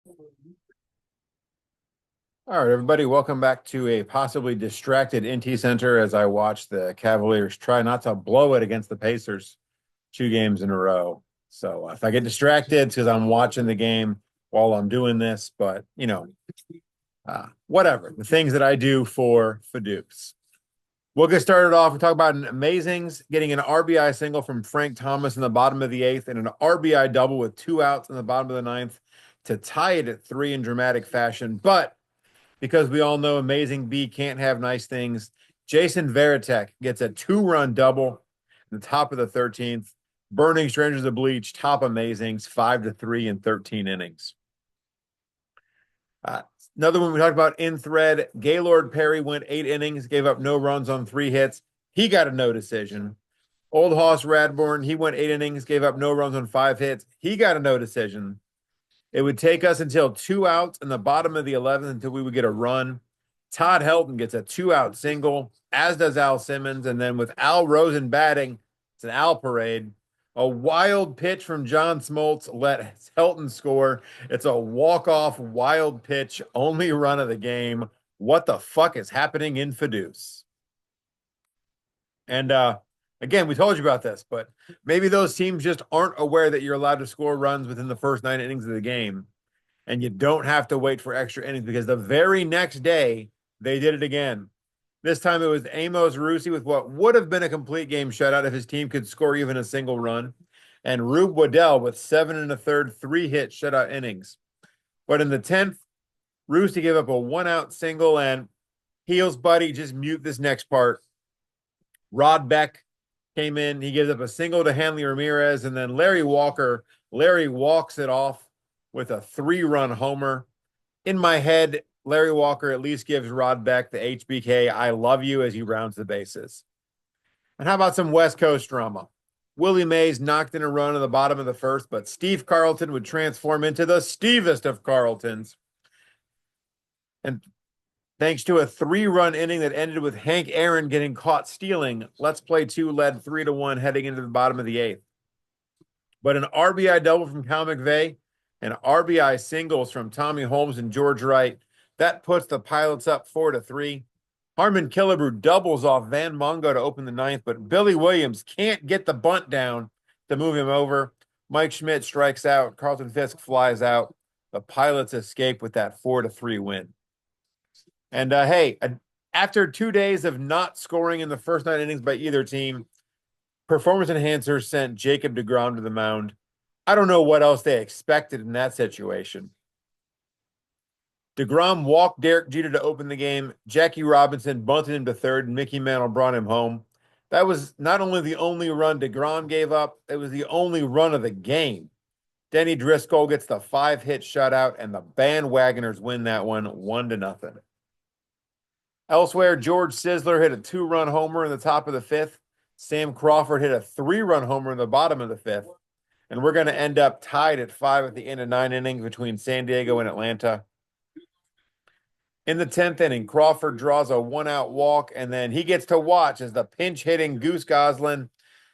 All right, everybody, welcome back to a possibly distracted IntyCenter as I watch the Cavaliers try not to blow it against the Pacers 2 games in a row. So if I get distracted, it's because I'm watching the game while I'm doing this. But, whatever. The things that I do for FODEUSS. We'll get started off. We talk about an amazings, getting an RBI single from Frank Thomas in the bottom of the eighth and an RBI double with 2 outs in the bottom of the ninth to tie it at 3 in dramatic fashion. But because we all know Amazing B can't have nice things, Jason Varitek gets a 2-run double in the top of the 13th. Burning Strangers of Bleach, top Amazings, 5-3 in 13 innings. Another one we talked about in thread, Gaylord Perry went 8 innings, gave up no runs on 3 hits. He got a no decision. Old Hoss Radborn, he went 8 innings, gave up no runs on 5 hits. He got a no decision. It would take us until 2 outs in the bottom of the 11th until we would get a run. Todd Helton gets a 2-out single, as does Al Simmons. And then with Al Rosen batting, it's an Al parade. A wild pitch from John Smoltz let Helton score. It's a walk-off wild pitch, only run of the game. What the fuck is happening in FODEUSS? And again, we told you about this, but maybe those teams just aren't aware that you're allowed to score runs within the first 9 innings of the game. And you don't have to wait for extra innings because the very next day, they did it again. This time it was Amos Rusi with what would have been a complete game shutout if his team could score even a single run. And Rube Waddell with 7 1/3, 3-hit shutout innings. But in the 10th, Rusi gave up a 1-out single. And Heels buddy, just mute this next part. Rod Beck came in. He gives up a single to Hanley Ramirez. And then Larry Walker, Larry walks it off with a 3-run homer. In my head, Larry Walker at least gives Rod Beck the HBK, I love you, as he rounds the bases. And how about some West Coast drama? Willie Mays knocked in a run in the bottom of the first, but Steve Carlton would transform into the Stevest of Carltons. And thanks to a 3-run inning that ended with Hank Aaron getting caught stealing, Let's Play 2 led 3-1 heading into the bottom of the 8th. But an RBI double from Cal McVeigh and RBI singles from Tommy Holmes and George Wright, that puts the Pilots up 4-3. Harmon Killebrew doubles off Van Mongo to open the 9th, but Billy Williams can't get the bunt down to move him over. Mike Schmidt strikes out. Carlton Fisk flies out. The Pilots escape with that 4-3 win. And after 2 days of not scoring in the first 9 innings by either team, performance enhancers sent Jacob deGrom to the mound. I don't know what else they expected in that situation. deGrom walked Derek Jeter to open the game. Jackie Robinson bunted him to third, and Mickey Mantle brought him home. That was not only the only run deGrom gave up, it was the only run of the game. Denny Driscoll gets the 5-hit shutout, and the Bandwagoners win that one 1-0. Elsewhere, George Sisler hit a 2-run homer in the top of the 5th. Sam Crawford hit a 3-run homer in the bottom of the 5th. And we're going to end up tied at 5 at the end of 9 innings between San Diego and Atlanta. In the 10th inning, Crawford draws a 1-out walk, and then he gets to watch as the pinch-hitting Goose Goslin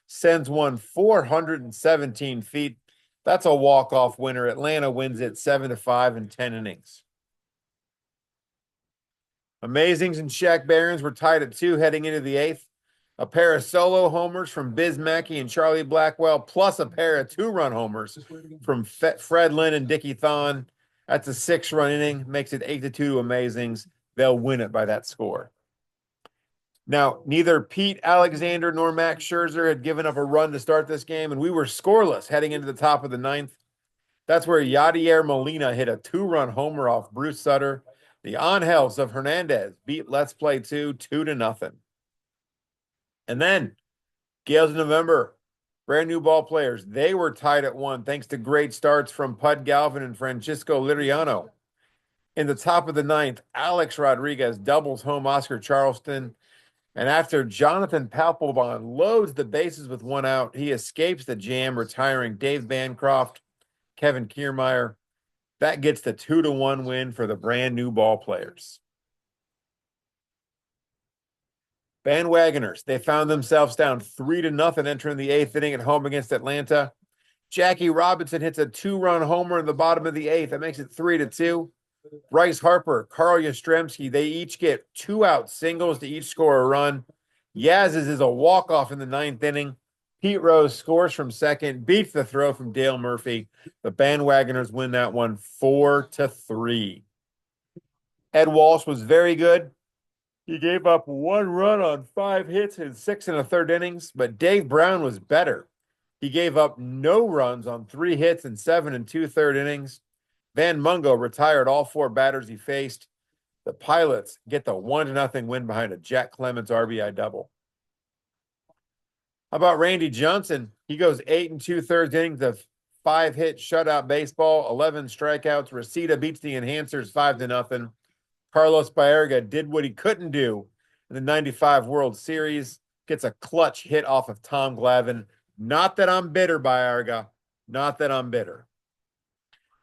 sends one 417 feet. That's a walk-off winner. Atlanta wins it 7-5 in 10 innings. Amazings and Shaq Barons were tied at 2 heading into the 8th. A pair of solo homers from Biz Mackey and Charlie Blackwell, plus a pair of 2-run homers from Fred Lynn and Dickie Thon. That's a 6-run inning, makes it 8-2 to Amazings. They'll win it by that score. Now, neither Pete Alexander nor Max Scherzer had given up a run to start this game, and we were scoreless heading into the top of the 9th. That's where Yadier Molina hit a 2-run homer off Bruce Sutter. The Angels of Hernandez beat Let's Play 2 2-0. And then, Gales of November, brand new ball players. They were tied at 1 thanks to great starts from Pud Galvin and Francisco Liriano. In the top of the 9th, Alex Rodriguez doubles home Oscar Charleston. And after Jonathan Papelbon loads the bases with 1 out, he escapes the jam, retiring Dave Bancroft, Kevin Kiermaier. That gets the 2-1 win for the brand new ball players. Bandwagoners, they found themselves down 3-0 entering the 8th inning at home against Atlanta. Jackie Robinson hits a 2-run homer in the bottom of the 8th. That makes it 3-2. Bryce Harper, Carl Yastrzemski, they each get 2-out singles to each score a run. Yaz's is a walk-off in the 9th inning. Pete Rose scores from second, beats the throw from Dale Murphy. The Bandwagoners win that one 4-3. Ed Walsh was very good. He gave up 1 run on 5 hits in 6 1/3 innings, but Dave Brown was better. He gave up no runs on 3 hits in 7 2/3 innings. Van Mungo retired all 4 batters he faced. The Pilots get the 1-0 win behind a Jack Clemens RBI double. How about Randy Johnson? He goes 8 2/3 innings of 5-hit shutout baseball, 11 strikeouts. Reseda beats the Enhancers 5-0. Carlos Baerga did what he couldn't do in the 95 World Series, gets a clutch hit off of Tom Glavine. Not that I'm bitter, Baerga. Not that I'm bitter.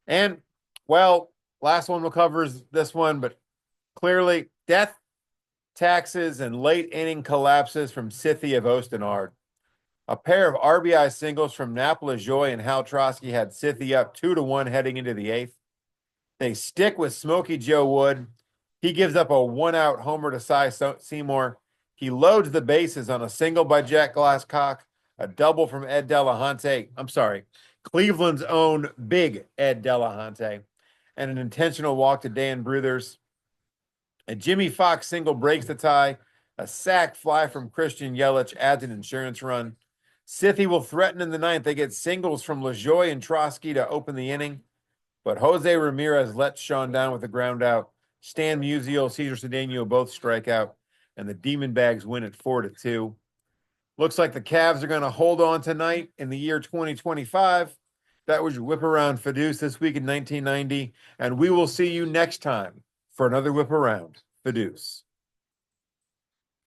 And, well, last one we'll cover is this one, but clearly death, taxes, and late inning collapses from Sithy of Ostenard. A pair of RBI singles from Nap LaJoie and Hal Trotsky had Sithy up 2-1 heading into the 8th. They stick with Smokey Joe Wood. He gives up a 1-out homer to Cy Seymour. He loads the bases on a single by Jack Glasscock, a double from Ed Delahunty. I'm sorry, Cleveland's own big Ed Delahunty, and an intentional walk to Dan Bruthers. A Jimmy Fox single breaks the tie. A sac fly from Christian Yelich adds an insurance run. Sithy will threaten in the 9th. They get singles from LaJoie and Trotsky to open the inning, but Jose Ramirez lets Shawn down with a ground out. Stan Musial, Cesar Cedeno both strike out, and the Demon Bags win at 4-2. Looks like the Cavs are going to hold on tonight in the year 2025. That was your Whip Around FODEUSS this week in 1990, and we will see you next time for another Whip Around FODEUSS.